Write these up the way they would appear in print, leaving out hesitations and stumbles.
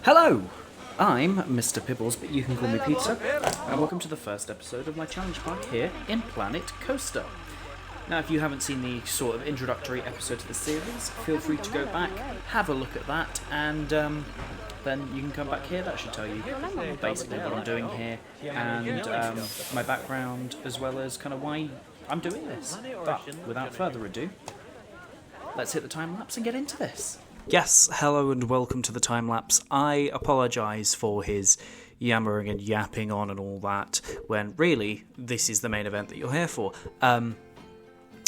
Hello! I'm Mr. Pibbles, but you can call me Pizza, and welcome to the first episode of my challenge park here in Planet Coaster. Now, if you haven't seen the sort of introductory episode to the series, feel free to go back, have a look at that, and then you can come back here. That should tell you basically what I'm doing here, and my background, as well as kind of why I'm doing this. But without further ado, let's hit the time lapse and get into this. Yes, hello and welcome to the time-lapse. I apologise for his yammering and yapping on and all that, when really, this is the main event that you're here for.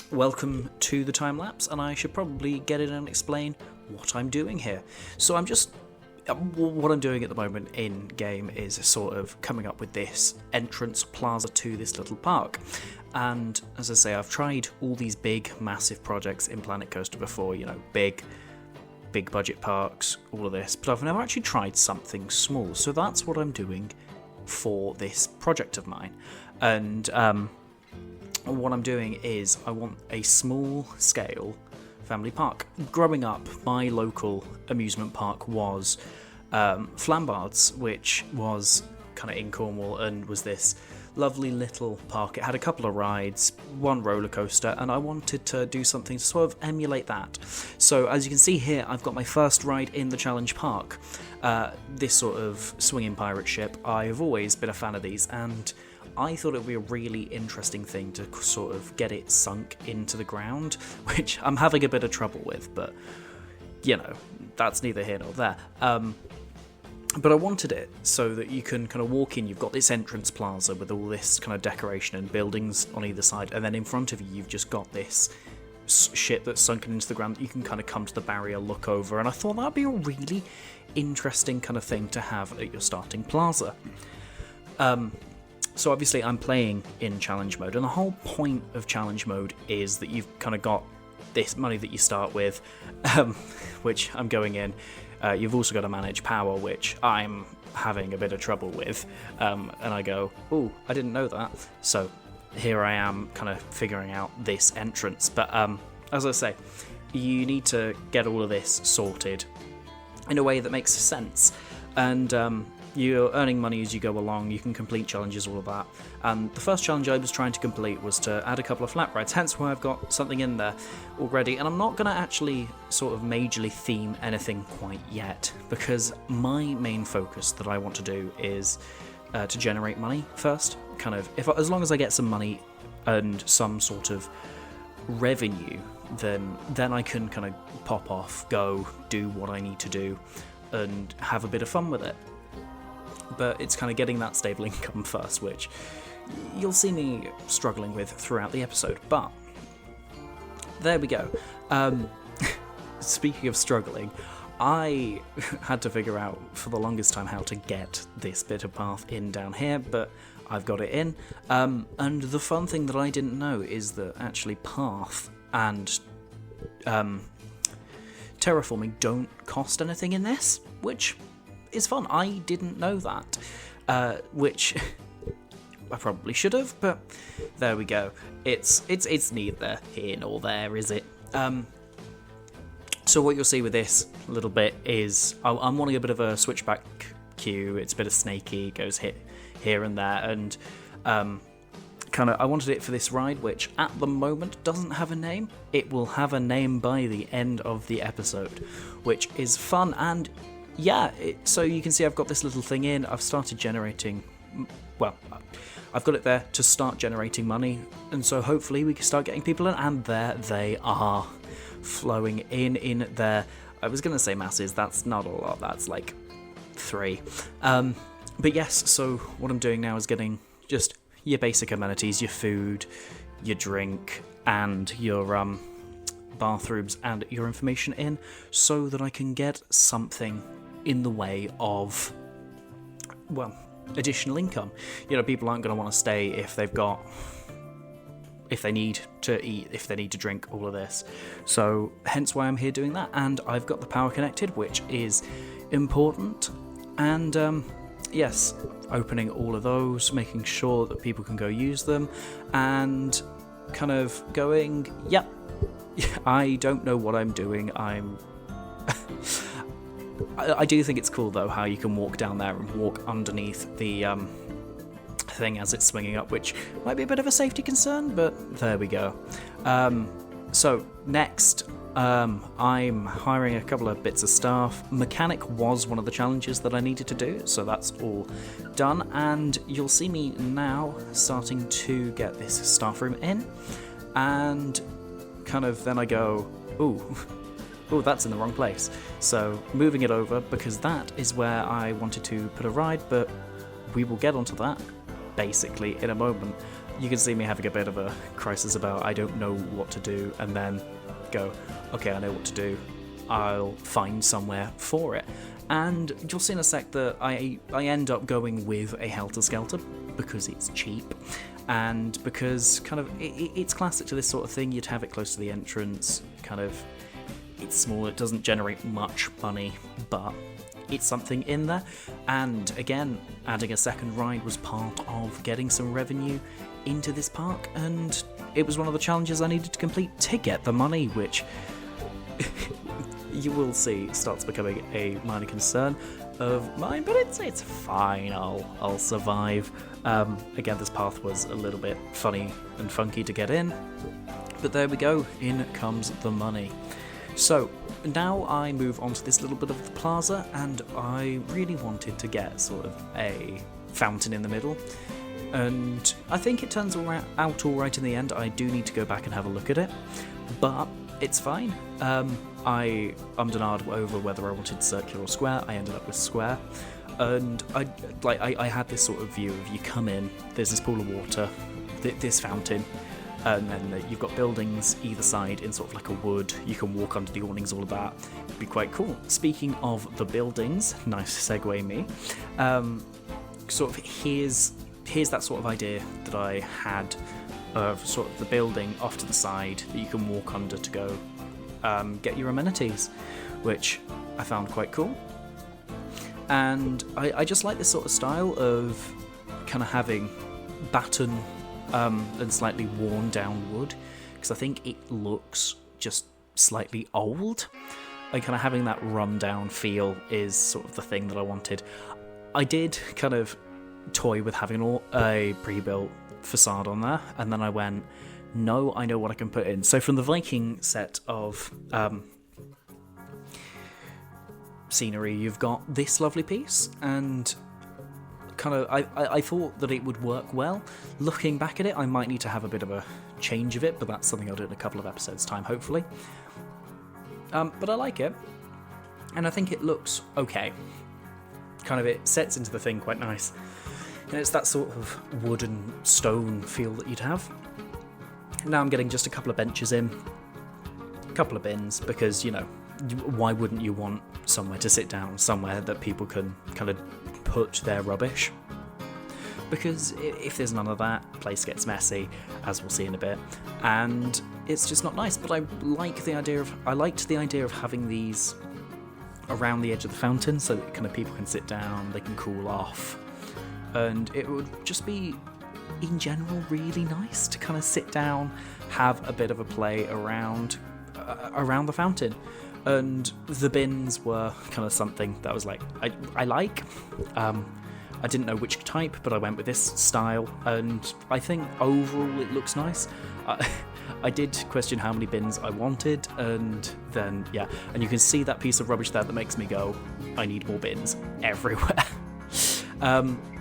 Welcome to the time-lapse, and I should probably get in and explain what I'm doing here. So what I'm doing at the moment in-game is sort of coming up with this entrance plaza to this little park. And, as I say, I've tried all these big, massive projects in Planet Coaster before, you know, big budget parks, all of this, but I've never actually tried something small, so that's what I'm doing for this project of mine. And what I'm doing is I want a small scale family park. Growing up, my local amusement park was Flambards, which was kind of in Cornwall and was this lovely little park. It had a couple of rides, one roller coaster, and I wanted to do something to sort of emulate that. So as you can see here, I've got my first ride in the challenge park. This sort of swinging pirate ship. I've always been a fan of these, and I thought it would be a really interesting thing to sort of get it sunk into the ground, which I'm having a bit of trouble with, but you know, that's neither here nor there. But I wanted it so that you can kind of walk in, you've got this entrance plaza with all this kind of decoration and buildings on either side, and then in front of you you've just got this shit that's sunken into the ground that you can kind of come to the barrier, look over, and I thought that'd be a really interesting kind of thing to have at your starting plaza. So obviously I'm playing in challenge mode, and the whole point of challenge mode is that you've kind of got this money that you start with, which I'm going in. You've also got to manage power, which I'm having a bit of trouble with, and I go, ooh, I didn't know that. So here I am kind of figuring out this entrance. But as I say, you need to get all of this sorted in a way that makes sense. And you're earning money as you go along, you can complete challenges, all of that. And the first challenge I was trying to complete was to add a couple of flat rides, hence why I've got something in there already. And I'm not going to actually sort of majorly theme anything quite yet, because my main focus that I want to do is to generate money first. Kind of, as long as I get some money and some sort of revenue, then I can kind of pop off, go do what I need to do, and have a bit of fun with it. But it's kind of getting that stable income first, which you'll see me struggling with throughout the episode. But there we go. Speaking of struggling, I had to figure out for the longest time how to get this bit of path in down here, but I've got it in. And the fun thing that I didn't know is that actually path and terraforming don't cost anything in this, which is fun. I didn't know that, which I probably should have, but there we go. It's neither here nor there, is it? So what you'll see with this little bit is I'm wanting a bit of a switchback queue. It's a bit of snaky, goes here and there, and kind of I wanted it for this ride, which at the moment doesn't have a name. It will have a name by the end of the episode, which is fun. And yeah, so you can see I've got this little thing in. I've started generating, well, I've got it there to start generating money, and so hopefully we can start getting people in, and there they are, flowing in there. I was going to say masses, that's not a lot, that's like 3. But yes, so what I'm doing now is getting just your basic amenities, your food, your drink, and your bathrooms and your information in, so that I can get something in the way of, well, additional income. You know, people aren't going to want to stay if they need to eat, if they need to drink, all of this. So hence why I'm here doing that. And I've got the power connected, which is important. And yes, opening all of those, making sure that people can go use them, and kind of going, yep, I don't know what I'm doing. I do think it's cool though how you can walk down there and walk underneath the thing as it's swinging up, which might be a bit of a safety concern, but there we go. So next, I'm hiring a couple of bits of staff. Mechanic was one of the challenges that I needed to do, so that's all done, and you'll see me now starting to get this staff room in, and kind of then I go, ooh, that's in the wrong place. So moving it over, because that is where I wanted to put a ride, but we will get onto that basically in a moment. You can see me having a bit of a crisis about I don't know what to do, and then go, okay, I know what to do. I'll find somewhere for it. And you'll see in a sec that I end up going with a helter-skelter because it's cheap, and because kind of it's classic to this sort of thing. You'd have it close to the entrance, kind of. It's small, it doesn't generate much money, but it's something in there. And again, adding a second ride was part of getting some revenue into this park, and it was one of the challenges I needed to complete to get the money, which you will see starts becoming a minor concern of mine, but it's fine. I'll survive. Again, this path was a little bit funny and funky to get in, but there we go. In comes the money. So now I move on to this little bit of the plaza, and I really wanted to get sort of a fountain in the middle, and I think it turns out all right in the end. I do need to go back and have a look at it, but it's fine. I ummed and ahed over whether I wanted circular or square. I ended up with square, and I had this sort of view of you come in, there's this pool of water, this fountain, and then you've got buildings either side in sort of like a wood. You can walk under the awnings, all of that. It'd be quite cool. Speaking of the buildings, nice segue me. Sort of here's that sort of idea that I had of sort of the building off to the side that you can walk under to go get your amenities, which I found quite cool. And I just like this sort of style of kind of having batten and slightly worn down wood, because I think it looks just slightly old. Like kind of having that run down feel is sort of the thing that I wanted. I did kind of toy with having a pre-built facade on there, and then I went, no, I know what I can put in. So from the Viking set of scenery, you've got this lovely piece, and kind of I thought that it would work well. Looking back at it, I might need to have a bit of a change of it, but that's something I'll do in a couple of episodes time, hopefully. But I like it, and I think it looks okay. Kind of it sets into the thing quite nice, and it's that sort of wood and stone feel that you'd have. Now I'm getting just a couple of benches in, a couple of bins, because, you know, why wouldn't you want somewhere to sit down, somewhere that people can kind of put their rubbish? Because if there's none of that, place gets messy, as we'll see in a bit, and it's just not nice. But I liked the idea of having these around the edge of the fountain, so that kind of people can sit down, they can cool off, and it would just be, in general, really nice to kind of sit down, have a bit of a play around the fountain. And the bins were kind of something that was like, I like. I didn't know which type, but I went with this style, and I think overall it looks nice. I did question how many bins I wanted, and then, yeah, and you can see that piece of rubbish there that makes me go, I need more bins everywhere.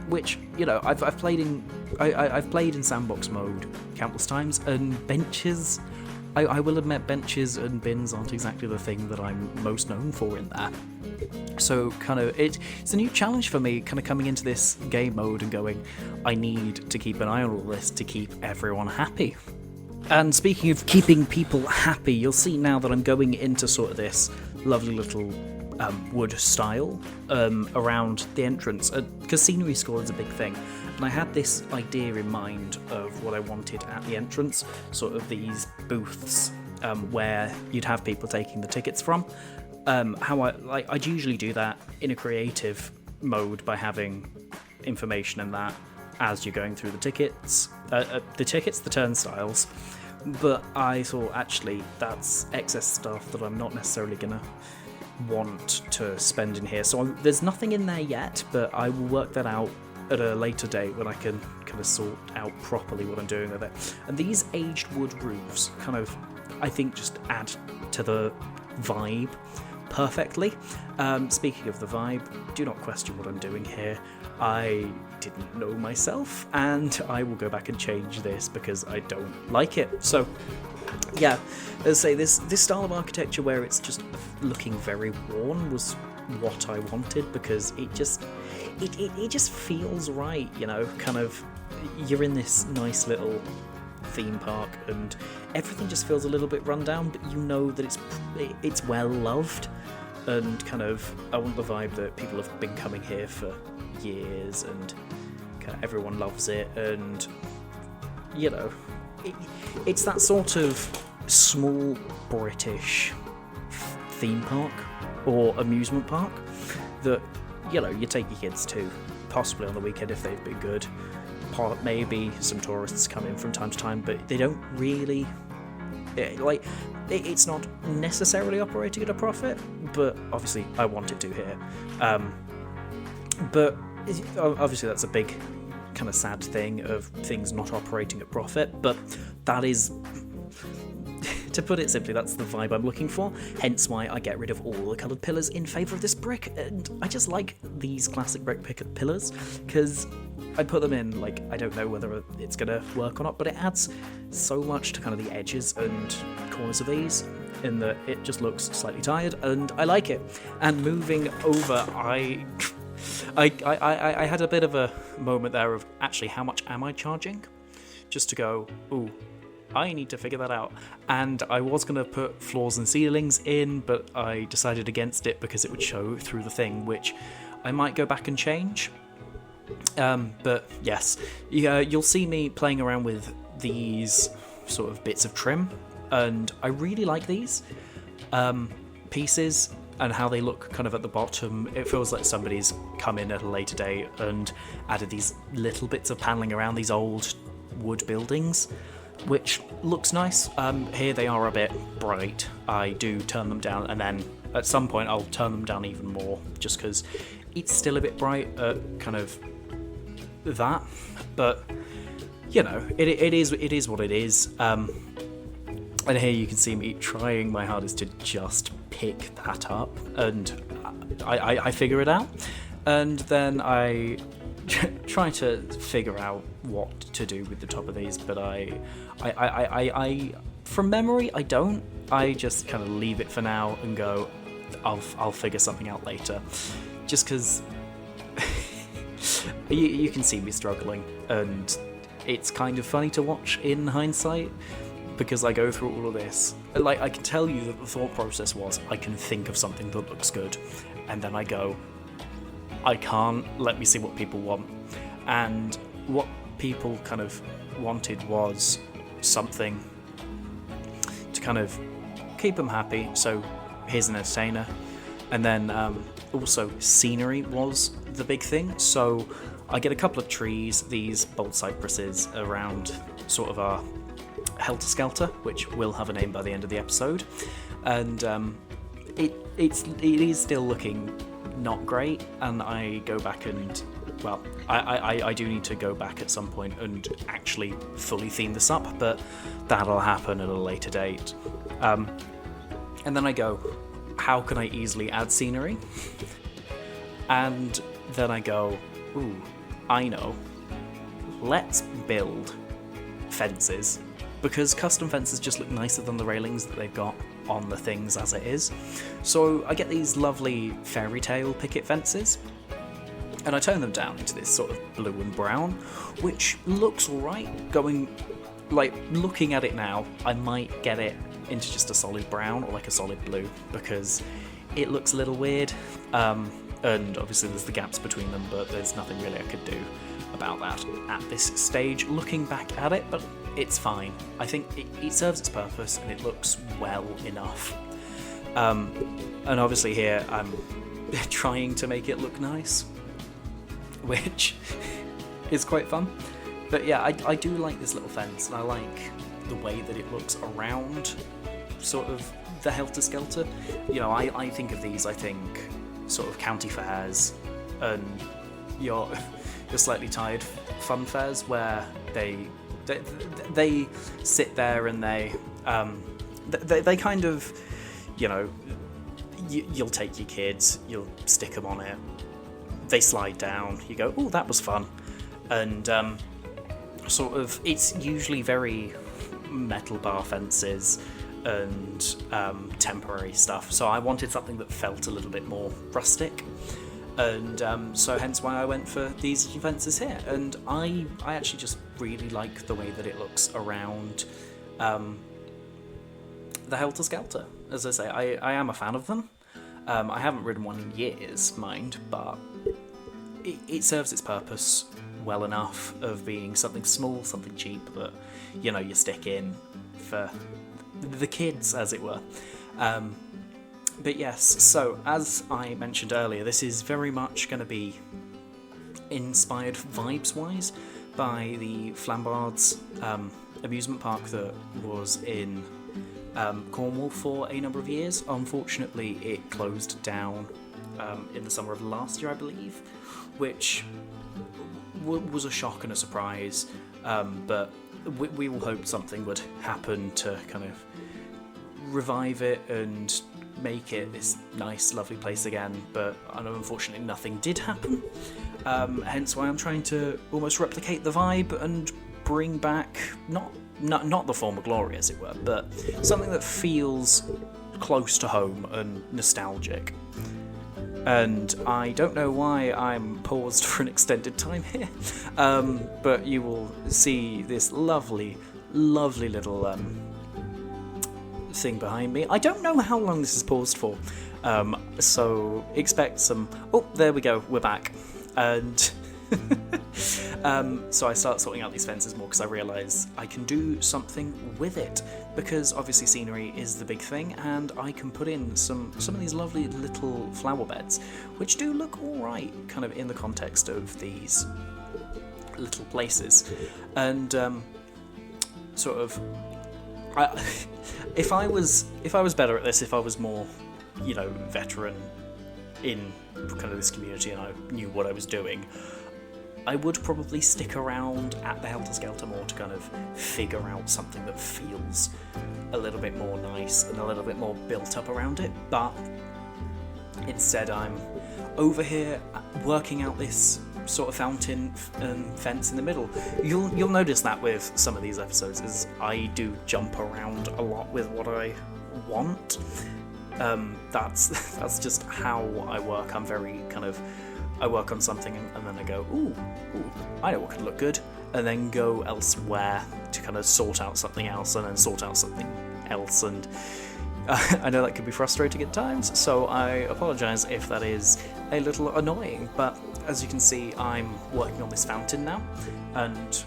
Which, you know, I've played in sandbox mode countless times, and benches, I will admit, benches and bins aren't exactly the thing that I'm most known for in there. So kind of it's a new challenge for me, kind of coming into this game mode and going, I need to keep an eye on all this to keep everyone happy. And speaking of keeping people happy, you'll see now that I'm going into sort of this lovely little wood style around the entrance, because scenery score is a big thing, and I had this idea in mind of what I wanted at the entrance, sort of these booths where you'd have people taking the tickets from. I'd usually do that in a creative mode by having information in that as you're going through the turnstiles, but I thought actually that's excess stuff that I'm not necessarily gonna want to spend in here. So there's nothing in there yet, but I will work that out at a later date when I can kind of sort out properly what I'm doing with it. And these aged wood roofs kind of, I think, just add to the vibe perfectly. Speaking of the vibe, do not question what I'm doing here. I didn't know myself, and I will go back and change this because I don't like it. So yeah, as I say, this style of architecture where it's just looking very worn was what I wanted, because it just feels right, you know, kind of, you're in this nice little theme park and everything just feels a little bit run down, but you know that it's well loved, and kind of, I want the vibe that people have been coming here for years and kind of everyone loves it, and you know, it's that sort of small British theme park or amusement park that, you know, you take your kids to, possibly on the weekend if they've been good. Maybe some tourists come in from time to time, but they don't really, like, it's not necessarily operating at a profit, but obviously I want it to here. But obviously that's a big kind of sad thing of things not operating at profit, but that is, to put it simply, that's the vibe I'm looking for, hence why I get rid of all the coloured pillars in favour of this brick. And I just like these classic brick pillars, because I put them in, like, I don't know whether it's going to work or not, but it adds so much to kind of the edges and corners of these, in that it just looks slightly tired, and I like it. And moving over, I had a bit of a moment there of, actually, how much am I charging? Just to go, ooh, I need to figure that out. And I was going to put floors and ceilings in, but I decided against it because it would show through the thing, which I might go back and change. But yes, you'll see me playing around with these sort of bits of trim, and I really like these pieces and how they look kind of at the bottom. It feels like somebody's come in at a later date and added these little bits of paneling around these old wood buildings, which looks nice. Here they are a bit bright. I do turn them down, and then at some point I'll turn them down even more, just because it's still a bit bright at kind of that. But you know, it is what it is. And here you can see me trying my hardest to just pick that up, and I figure it out, and then I try to figure out what to do with the top of these, but I from memory I don't. I just kind of leave it for now and go, I'll figure something out later, just because you can see me struggling, and it's kind of funny to watch in hindsight, because I go through all of this. Like, I can tell you that the thought process was, I can think of something that looks good, and then I go, I can't, let me see what people want. And what people kind of wanted was something to kind of keep them happy, so here's an entertainer. And then also scenery was the big thing, so I get a couple of trees, these bold cypresses around sort of our helter-skelter, which will have a name by the end of the episode, and it is still looking not great, and I go back and, well, I do need to go back at some point and actually fully theme this up, but that'll happen at a later date. And then I go, how can I easily add scenery? And then I go, ooh, I know, let's build fences, because custom fences just look nicer than the railings that they've got on the things as it is. So I get these lovely fairy tale picket fences, and I tone them down into this sort of blue and brown, which looks alright. Going, like, looking at it now, I might get it into just a solid brown or like a solid blue, because it looks a little weird, and obviously there's the gaps between them, but there's nothing really I could do about that at this stage, looking back at it, but it's fine. I think it serves its purpose and it looks well enough. And obviously here I'm trying to make it look nice, which is quite fun. But yeah, I do like this little fence, and I like the way that it looks around sort of the helter-skelter. You know, I think of these, I think, sort of county fairs and your slightly tired fun fairs where they sit there and they kind of, you know, you'll take your kids, you'll stick them on it, they slide down, you go, oh, that was fun, and sort of, it's usually very metal bar fences and temporary stuff, so I wanted something that felt a little bit more rustic, and so hence why I went for these fences here, and I actually just really like the way that it looks around the Helter Skelter. As I say, I am a fan of them. I haven't ridden one in years, mind, but it serves its purpose well enough of being something small, something cheap that, you know, you stick in for the kids, as it were. But yes, so as I mentioned earlier, this is very much going to be inspired vibes-wise by the Flambards amusement park that was in Cornwall for a number of years. Unfortunately, it closed down in the summer of last year, I believe, which was a shock and a surprise, but we all hoped something would happen to kind of revive it and make it this nice, lovely place again, but unfortunately nothing did happen, hence why I'm trying to almost replicate the vibe and bring back, not the former glory, as it were, but something that feels close to home and nostalgic. And I don't know why I'm paused for an extended time here, but you will see this lovely, lovely little thing behind me. I don't know how long this is paused for, so expect some... Oh, there we go, we're back. And so I start sorting out these fences more because I realise I can do something with it, because obviously scenery is the big thing, and I can put in some of these lovely little flower beds, which do look alright kind of in the context of these little places. And sort of, if I was better at this, if I was more, you know, veteran in kind of this community and I knew what I was doing, I would probably stick around at the Helter Skelter more to kind of figure out something that feels a little bit more nice and a little bit more built up around it, but instead I'm over here working out this sort of fountain and fence in the middle. You'll notice that with some of these episodes, is I do jump around a lot with what I want. That's just how I work. I'm very kind of, I work on something and then I go, ooh, I know what could look good, and then go elsewhere to kind of sort out something else, and then sort out something else, and I know that can be frustrating at times, so I apologise if that is a little annoying, but as you can see, I'm working on this fountain now, and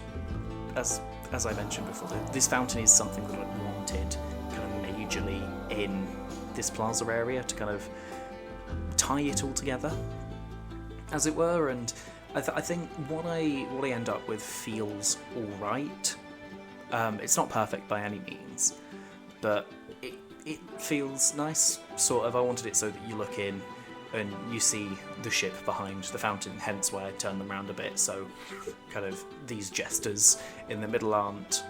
as I mentioned before, this fountain is something that I wanted kind of majorly in this plaza area to kind of tie it all together, as it were, and I think what I end up with feels alright. It's not perfect by any means, but it feels nice, sort of. I wanted it so that you look in and you see the ship behind the fountain, hence why I turned them around a bit, so kind of these jesters in the middle aren't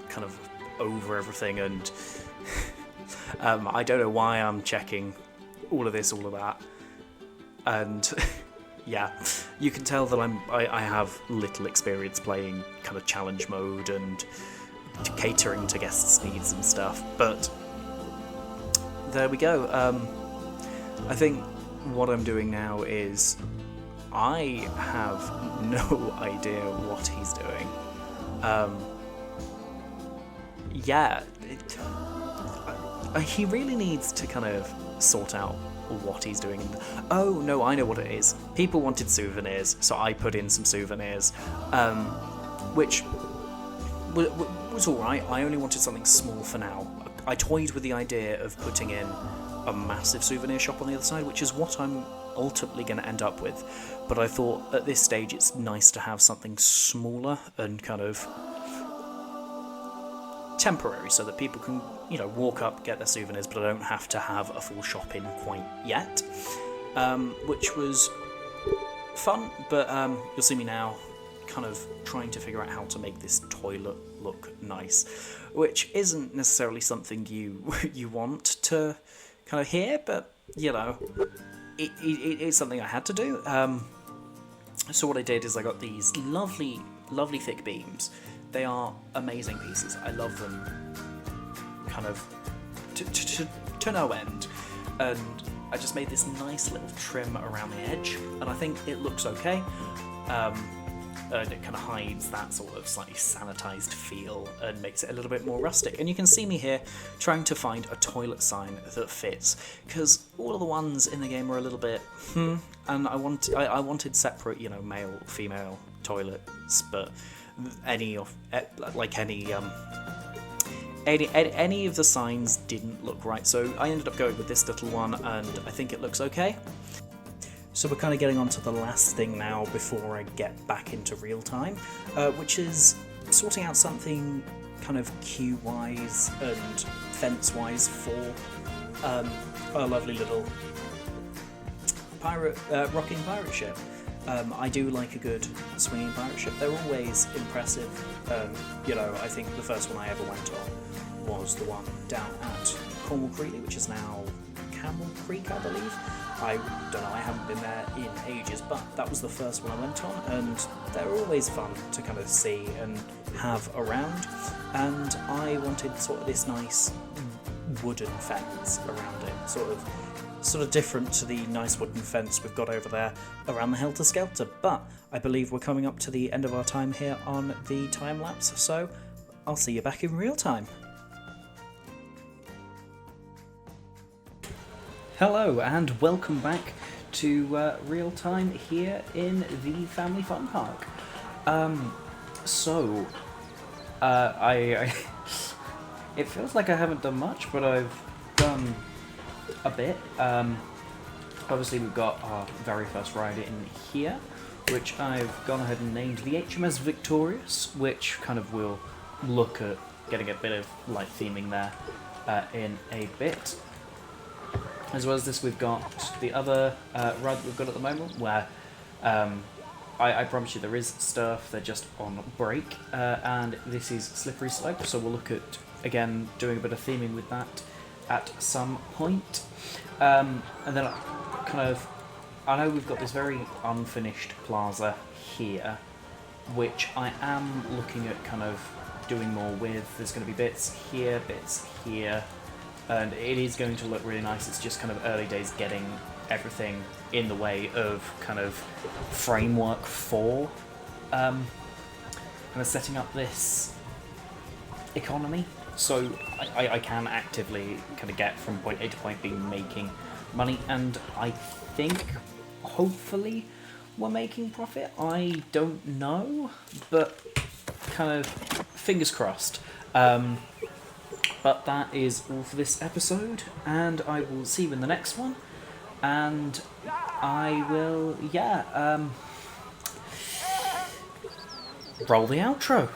kind of over everything, and I don't know why I'm checking all of this, all of that, and yeah, you can tell that I have little experience playing kind of challenge mode and catering to guests' needs and stuff, but there we go. I think what I'm doing now is I have no idea what he's doing. He really needs to kind of sort out what he's doing. Oh no, I know what it is. People wanted souvenirs, so I put in some souvenirs, which was alright. I only wanted something small for now. I toyed with the idea of putting in a massive souvenir shop on the other side, which is what I'm ultimately going to end up with, but I thought at this stage it's nice to have something smaller and kind of temporary, so that people can, you know, walk up, get their souvenirs, but I don't have to have a full shop in quite yet, which was fun. But you'll see me now kind of trying to figure out how to make this toilet look nice, which isn't necessarily something you want to kind of hear, but you know, it's something I had to do. So what I did is I got these lovely thick beams. They are amazing pieces. I love them kind of to no end, and I just made this nice little trim around the edge, and I think it looks okay. And it kind of hides that sort of slightly sanitized feel and makes it a little bit more rustic. And you can see me here trying to find a toilet sign that fits, because all of the ones in the game are a little bit and I wanted separate, you know, male, female toilets, but any of the signs didn't look right, so I ended up going with this little one, and I think it looks okay. So we're kind of getting on to the last thing now before I get back into real time, which is sorting out something kind of queue-wise and fence-wise for a lovely little rocking pirate ship. I do like a good swinging pirate ship. They're always impressive. You know, I think the first one I ever went on was the one down at Cornwall Creeley, which is now Camel Creek, I believe. I don't know, I haven't been there in ages, but that was the first one I went on, and they're always fun to kind of see and have around. And I wanted sort of this nice wooden fence around it, sort of different to the nice wooden fence we've got over there around the Helter Skelter. But I believe we're coming up to the end of our time here on the time lapse, so I'll see you back in real time. Hello and welcome back to real time here in the Family Fun Park. It feels like I haven't done much, but I've done a bit. Obviously we've got our very first ride in here, which I've gone ahead and named the HMS Victorious, which kind of will look at getting a bit of light theming there in a bit. As well as this, we've got the other ride that we've got at the moment, where I promise you there is stuff, they're just on break, and this is Slippery Slope, so we'll look at, again, doing a bit of theming with that at some point. And then I know we've got this very unfinished plaza here, which I am looking at kind of doing more with. There's going to be bits here, and it is going to look really nice. It's just kind of early days getting everything in the way of kind of framework for kind of setting up this economy, so I can actively kind of get from point A to point B making money, and I think hopefully we're making profit. I don't know, but kind of fingers crossed. But that is all for this episode, and I will see you in the next one, and I will, roll the outro.